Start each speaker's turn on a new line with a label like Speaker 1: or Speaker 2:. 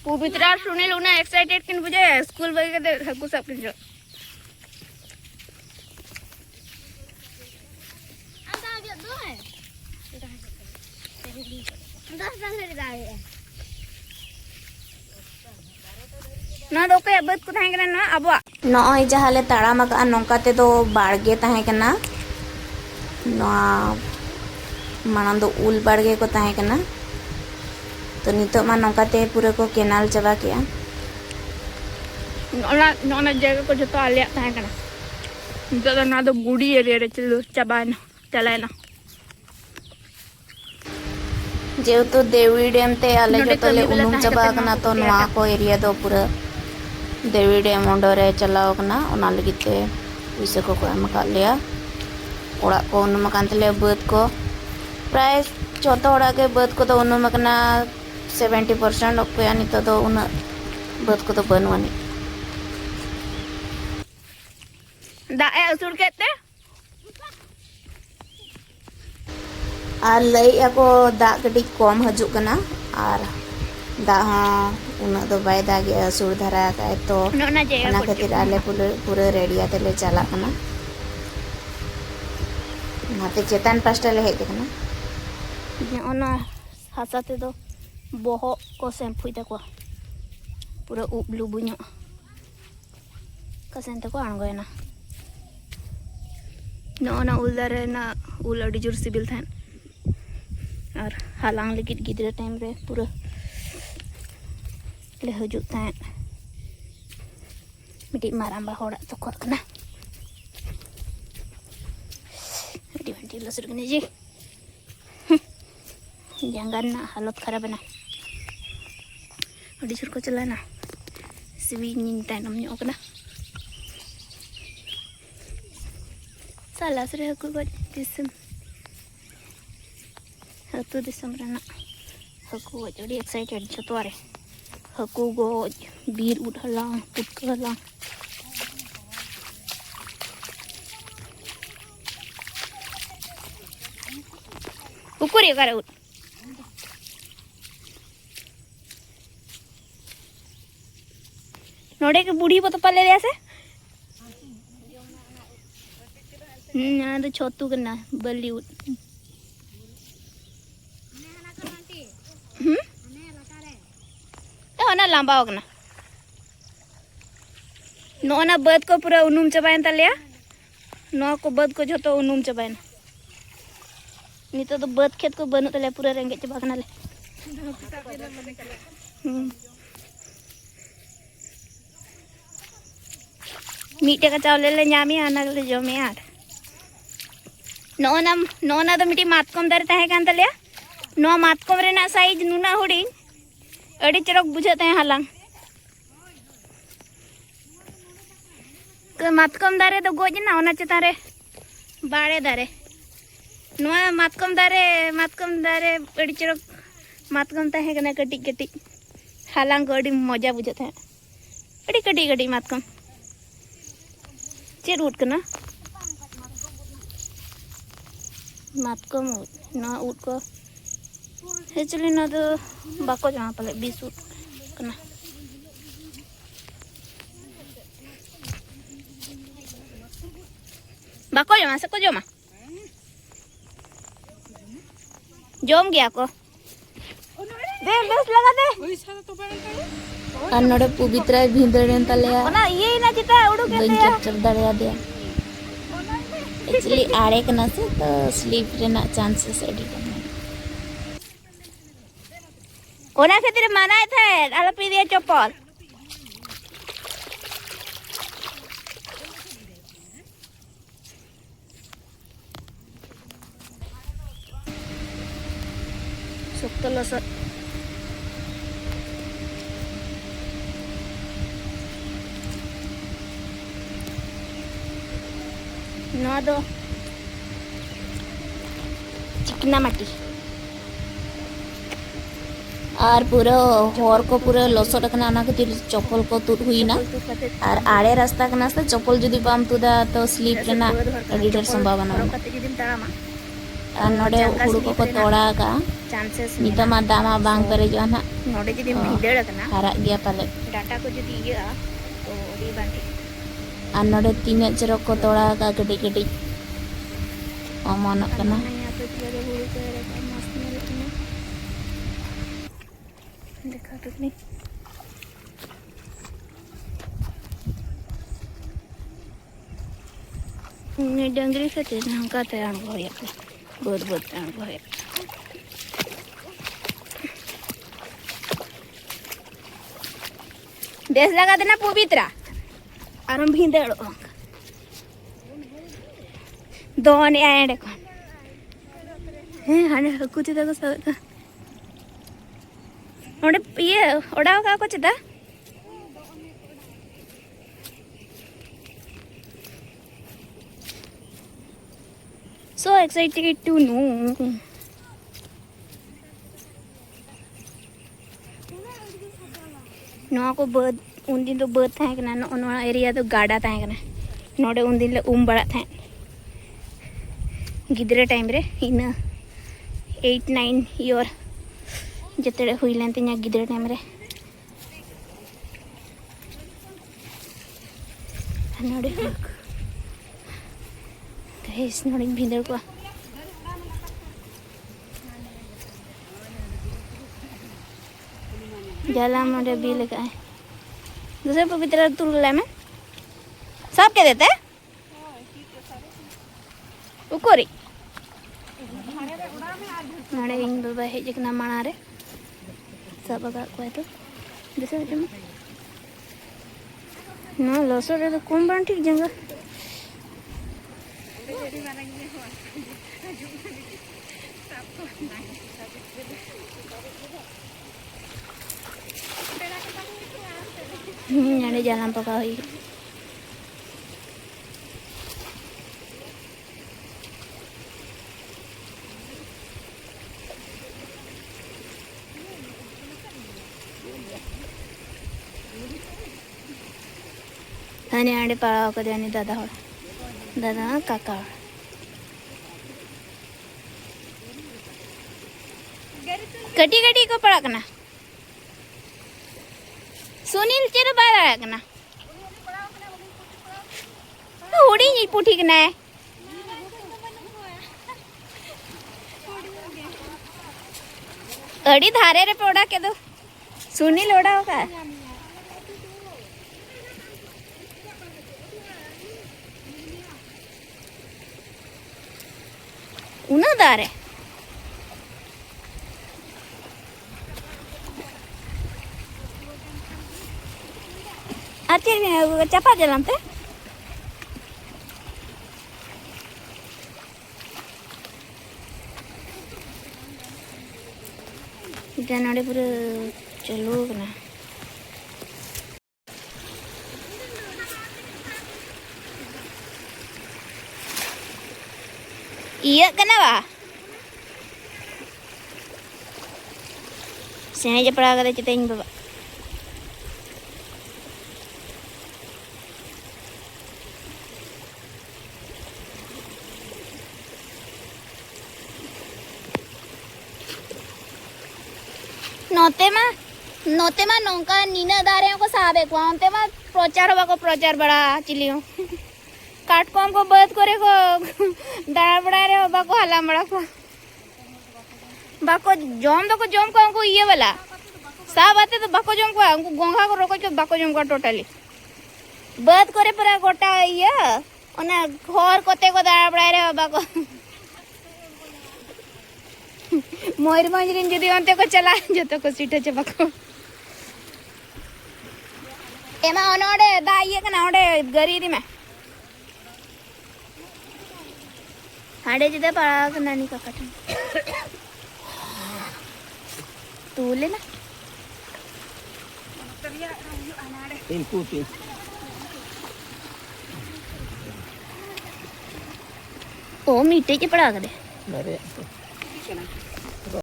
Speaker 1: पवित्रा सुनील उन्हें एक्साइटेड किन बुझे स्कूल बगे के हकु सब किन जो अंदा आगे दो है अंदा संग रे दाए ना दो के बद को थाहे कना ना अबवा
Speaker 2: नॉय जहाले ताड़ाम का नौका ते दो बाड़गे ताहे कना नोआ माना दो उल बाड़गे को ताहे कना तो नितो मा नौका ते पूरे को केनाल चबा किया
Speaker 1: नोना जगह को जतो आलिया ताहे कना नितो तो ना दो गुड़ी एरिया रे चलो चबाना चलाना
Speaker 2: जेहेतु देवी डैम ते आले जो तले उनुम चबा कना तो नोआ को एरिया दो पूरा देवी डैम ओंडरे चलाओ कना ओना लगिते उसे को एम का लिया ओड़ा को उनुम कान तले बद को प्राय चौथा ओड़ा के बद को तो उनुम कना 70% ओके नितो तो उन बद को तो बनवानी
Speaker 1: दाए असुर कहते
Speaker 2: आर लई ako दा कटी कम हजु कना आर दा हां उना दो बाय दागे असुर धरा का तो
Speaker 1: नोना जगह
Speaker 2: ना खातिर आले पूरे रेडिया तेले चला कना नाते चेतन पास्टा ले हेते कना
Speaker 1: ओना हासा ते दो बोहो को शैम्पू ते को पूरा उबलू बुño का सेंते को आंगोयना नोना उलदारे ना उल अडी जोर सिबिल थान और हालांग लगित गिदरा टाइम रे पूरा ले हजु थान मिटी मारांबा होड़ा तो को कना मिटी मिटी लसर कने जी jangan na halat खराब ना अडी सुर को चलाना सिवी निंता नमन्यो कना साला सरे हकु को दिसम हतु दिसम रना हकु को अडी एक्साइटेड छतवारे हकु गो बीर उठलां पुटकलां उकुरी करे उठ नोड़े के बूढ़ी पतो पले ले से ना तो छोटू करना बॉलीवुड ना लंबा होगना नोना बद को पूरा उनुम चबायन तलिया नो को बद को झोतो उनुम चबायन नितो तो बद खेत को बनु तले पूरा रेंगे चबा कना ले मीटे का चावल ले ᱧᱟᱢᱮ आना ले जमे आर नोना तो मिटी मातकम दारे ताहे कान तलिया नो मातकम रेना साइज नुना हुडी अड़ी चरक बुझाते हैं हालांग तो मातकम दारे तो गोज ना ओना चेतान रे बाड़े दारे नोआ मातकम दारे अड़ी चरक मातकम ताहे कना कटी कटी हालांग को अड़ी मजा बुझाते हैं अड़ी कटी कटी मातकम चेर उठ कना मातकम ना उठ को एक्चुअली ना तो बाको जमा पले 20 उठ कना बाको जमा से को जमा जोम गया को दे बेस लगा दे
Speaker 2: और नोड़े पवित्रा भिंदरेन तलेया
Speaker 1: ओना ये ना चिता उडू के
Speaker 2: बन कैप्चर दरिया दे एक्चुअली आड़े कना से तो स्लीप रेना चांसेस एडी कना
Speaker 1: ओना खातिर मानाय थे आलो पी दिया चप्पल सुक्तलस ना दो चिकना माटी
Speaker 2: और पूरा हॉर को पूरा लसोट कना ना खातिर चप्पल को तुद हुई ना और आड़े रास्ता कना से चप्पल जुदी बाम तुदा तो स्लीप रेना एडी डर संभावना
Speaker 1: कते जुदीम तारामा
Speaker 2: नोडे हुड़ू को तोड़ा का
Speaker 1: चांसेस
Speaker 2: नितो मा दामा बांग पेरेजो ना
Speaker 1: नोडे जदी भिंदड़ कना
Speaker 2: हारा गया पाले
Speaker 1: डाटा को जदी इया तो री बांठी
Speaker 2: नोडे तीन चरो को तोड़ा का गडी गडी अमन कना
Speaker 1: यहाँ पे पूरा हुड़ू को रखा मस्त में लेकिन देखा तो नहीं डंगरी खाते हमका तैयार हो गया बहुत बहुत तैयार हो गया बेस लगा देना पवित्रा और हम भींदड़ दोन एंड कौन हैं हने कुछ तो सब ओडे ये ओडा का कुछ था so excited to know नवा को बर्ड उन दिन तो बर्ड था कि ना नवा एरिया तो गाड़ा था कि ना नोडे उन दिन ले बड़ा था गिद्रे टाइम रे इन 8-9 ईयर जतरे हुई लेन तिना गिद्रे टाइम रे नोडे गाइस नोडे भिंदर को जाला मोटे भी लगा है दूसरे पवित्र तुलला में सब के देते हैं उकोरी नाड़े इन बाबा है जितना माना रे सब का कोई तो दूसरे जम ना लसो रे तो कौन बन ठीक जंगल नाड़े जाला पका हुई आणि आडे पाळा कधी आणि दादा हो दादा काका कटी कटी को पड़ा कना सुनील चेर बारा कना उड़ी ही पुठी कना है अड़ी धारे रे पोड़ा के दो सुनील ओड़ा होगा उना दारे आते चपा जलाते नाड़े पूरे चलो ना iya kenapa sini aja pernah kata ceritain bapak नोते मा नौका नीना दारे को साबे को अंते मा प्रचार होगा को प्रचार बड़ा चिलियो काट को हमको बंद करे को दाड़ा बड़ा रे बाको हला बड़ा को बाको जोम को हमको ये वाला सब आते तो बाको जोम को हमको गोंगा को रोको जो बाको जोम को टोटली बंद करे पूरा गोटा ये ओना घर कोते को दाड़ा बड़ा रे बाको मयूरभंज रिन जदी अंते को चला जतो को सीट चे बाको एमा ओनोडे दाइए कना ओडे गरीदी में हाडे जिदे पड़ा नानी का कटन तू ले ना ओ मीठे के पड़ा कर दे